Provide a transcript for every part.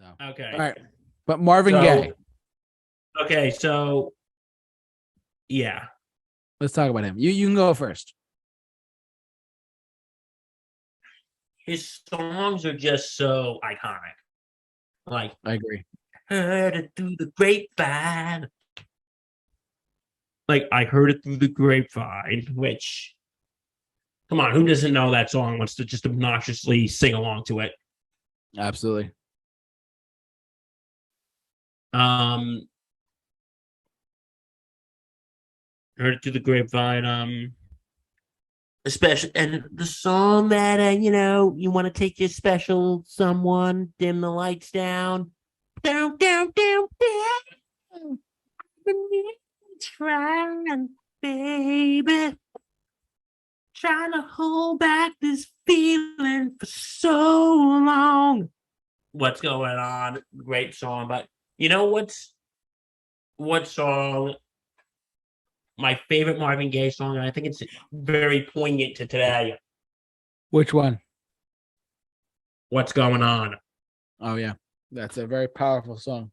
So, all Okay. right. But Marvin Gaye, So okay, so yeah. let's talk about him. You can go first. His songs are just so iconic. Like I agree. heard it through the grapevine. Like I heard it through the grapevine, which come on, who doesn't know that song wants to just obnoxiously sing along to it? Absolutely. Um heard it through the grapevine. Especially and the song that you want to take your special someone, dim the lights down. Down, down, down, down. Trying, baby. Trying to hold back this feeling for so long. What's going on? Great song, but you know what song? My favorite Marvin Gaye song, and I think it's very poignant to today. Which one? What's going on? Oh yeah, that's a very powerful song.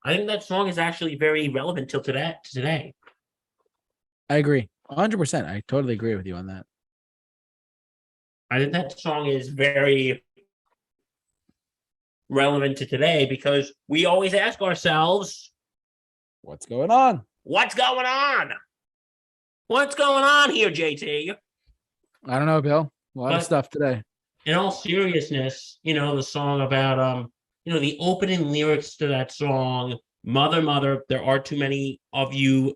I think that song is actually very relevant till today. Today, I agree. 100%. I totally agree with you on that. I think that song is very relevant to today because we always ask ourselves, What's going on? "What's going on? What's going on here, JT?" I don't know, Bill. A lot of But stuff today. in all seriousness, the song about the opening lyrics to that song, "Mother, Mother, there are too many of you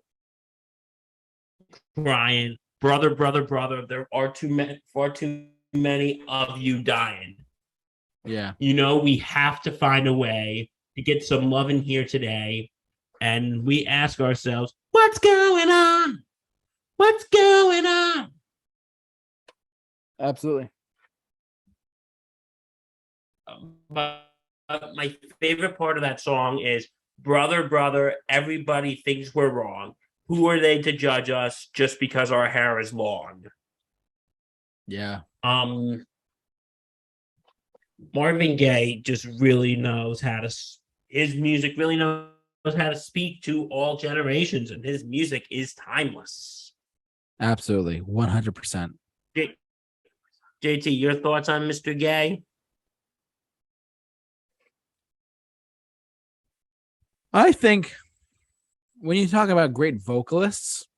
crying. Brother, brother, brother, there are far too many of you dying." Yeah. We have to find a way to get some love in here today. And we ask ourselves, what's going on? What's going on? Absolutely. But my favorite part of that song is, brother, brother, everybody thinks we're wrong. Who are they to judge us just because our hair is long? Yeah. Marvin Gaye just really knows his music really knows how to speak to all generations, and his music is timeless. Absolutely. 100%. JT, your thoughts on Mr. Gaye? I think when you talk about great vocalists,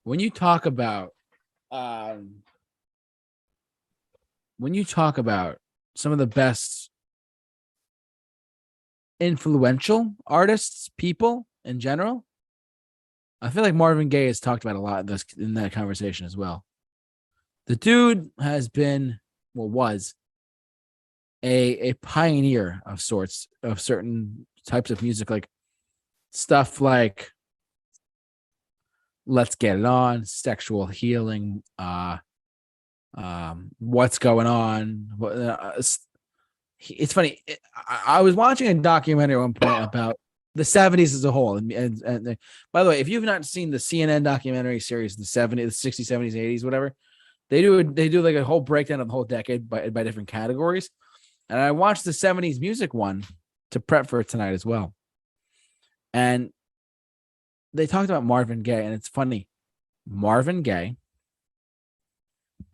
when you talk about some of the best influential artists, people in general, I feel like Marvin Gaye is talked about a lot in that conversation as well. The dude has been, was a pioneer of sorts of certain types of music, like stuff like Let's Get It On, Sexual Healing, What's Going On. It's funny. I was watching a documentary at one point about the 70s as a whole. And by the way, if you've not seen the CNN documentary series, the 70s, the 60s, 70s, 80s, whatever, they do like a whole breakdown of the whole decade by different categories. And I watched the 70s music one to prep for it tonight as well. And they talked about Marvin Gaye, and it's funny. Marvin Gaye,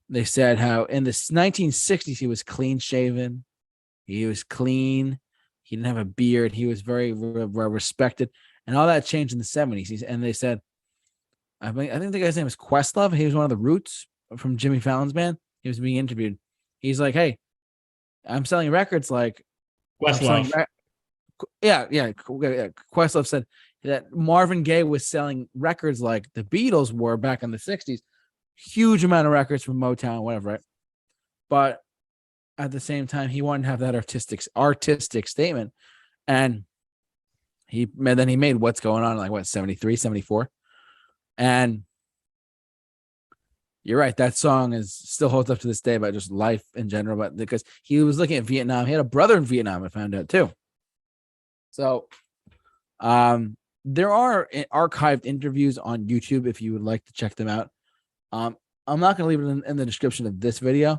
they said how in the 1960s he was clean shaven, he was clean, he didn't have a beard, he was very respected, and all that changed in the 70s. And they said, I think the guy's name is Questlove. He was one of the Roots from Jimmy Fallon's band. He was being interviewed. He's like, "Hey, I'm selling records like Questlove. Yeah. Questlove said that Marvin Gaye was selling records like the Beatles were back in the 60s. Huge amount of records from Motown, whatever, right? But at the same time, he wanted to have that artistic statement. And then he made What's Going On, like 73, 74. And you're right, that song still holds up to this day about just life in general, but because he was looking at Vietnam. He had a brother in Vietnam, I found out too. So there are archived interviews on YouTube if you would like to check them out. I'm not going to leave it in the description of this video,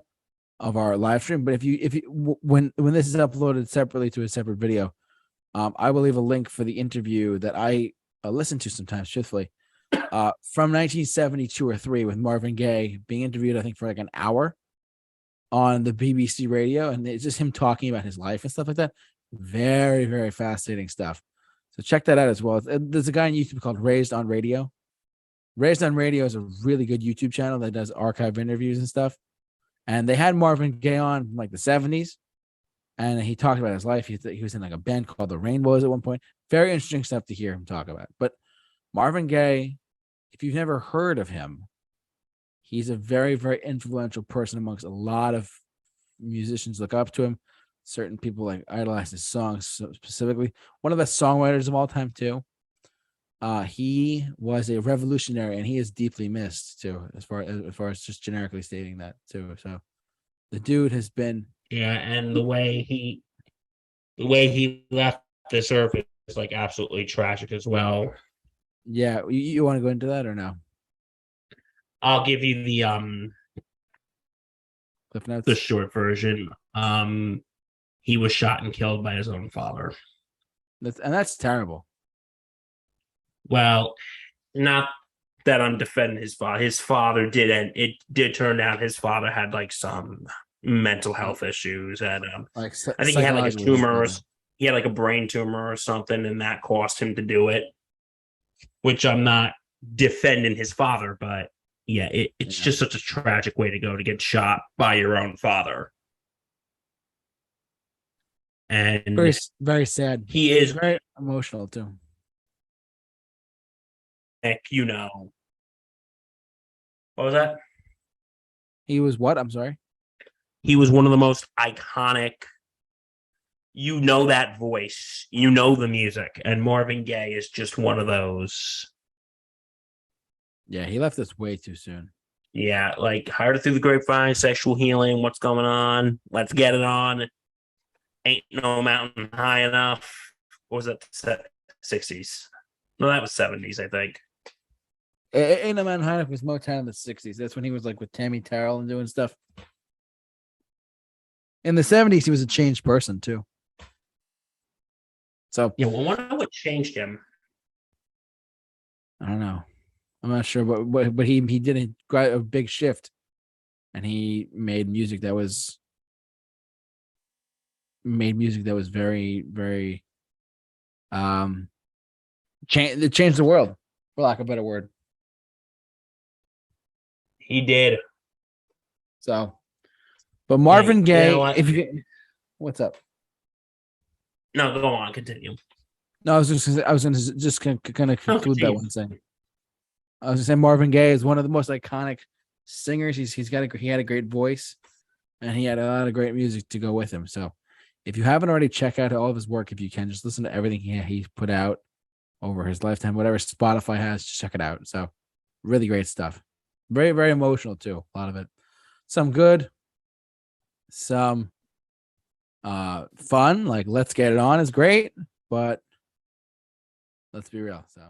of our live stream. But if you when this is uploaded separately to a separate video, I will leave a link for the interview that I listen to sometimes, truthfully, from 1972 or 3 with Marvin Gaye being interviewed, I think, for like an hour on the BBC radio, and it's just him talking about his life and stuff like that. Very, very fascinating stuff. So check that out as well. There's a guy on YouTube called Raised on Radio. Raised on Radio is a really good YouTube channel that does archive interviews and stuff. And they had Marvin Gaye on from like the 70s, and he talked about his life. He was in like a band called the Rainbows at one point. Very interesting stuff to hear him talk about. But Marvin Gaye, if you've never heard of him, he's a very, very influential person amongst a lot of musicians. Look up to him. Certain people like idolize his songs specifically. One of the songwriters of all time too. He was a revolutionary, and he is deeply missed too, as far as just generically stating that too. So the dude has been, and the way he left this earth is like absolutely tragic as well. Yeah, you want to go into that or no? I'll give you the Cliff notes. The short version. He was shot and killed by his own father. That's terrible. Well, not that I'm defending his father. His father did, and it did turn out his father had like some mental health issues, and Like I think he had like a tumor. He had like a brain tumor or something, and that caused him to do it. Which I'm not defending his father, but yeah, it's just such a tragic way to go, to get shot by your own father. And very, very sad. He is very emotional too. You know, what was that? He was what? I'm sorry. He was one of the most iconic. You know that voice. You know the music, and Marvin Gaye is just one of those. Yeah, he left us way too soon. Yeah, like Heard Through the Grapevine, Sexual Healing, What's Going On, Let's Get It On, Ain't No Mountain High Enough. What was that? 60s? No, that was 70s, I think. Ain't No Mountain High Enough was Motown in the 60s. That's when he was like with Tammy Terrell and doing stuff. In the 70s, he was a changed person too. So yeah, well, I wonder what changed him. I don't know. I'm not sure, but he did a big shift, and he made music that was very, very it changed the world, for lack of a better word. He did. So, but Marvin Gaye, you know what? What's up? No, go on, continue. No, I was just gonna conclude that one thing. I was gonna say Marvin Gaye is one of the most iconic singers. He had a great voice, and he had a lot of great music to go with him. So, if you haven't already, check out all of his work. If you can, just listen to everything he put out over his lifetime. Whatever Spotify has, just check it out. So, really great stuff. Very, very emotional too. A lot of it. Some good, some fun. Like Let's Get It On is great, but let's be real. So.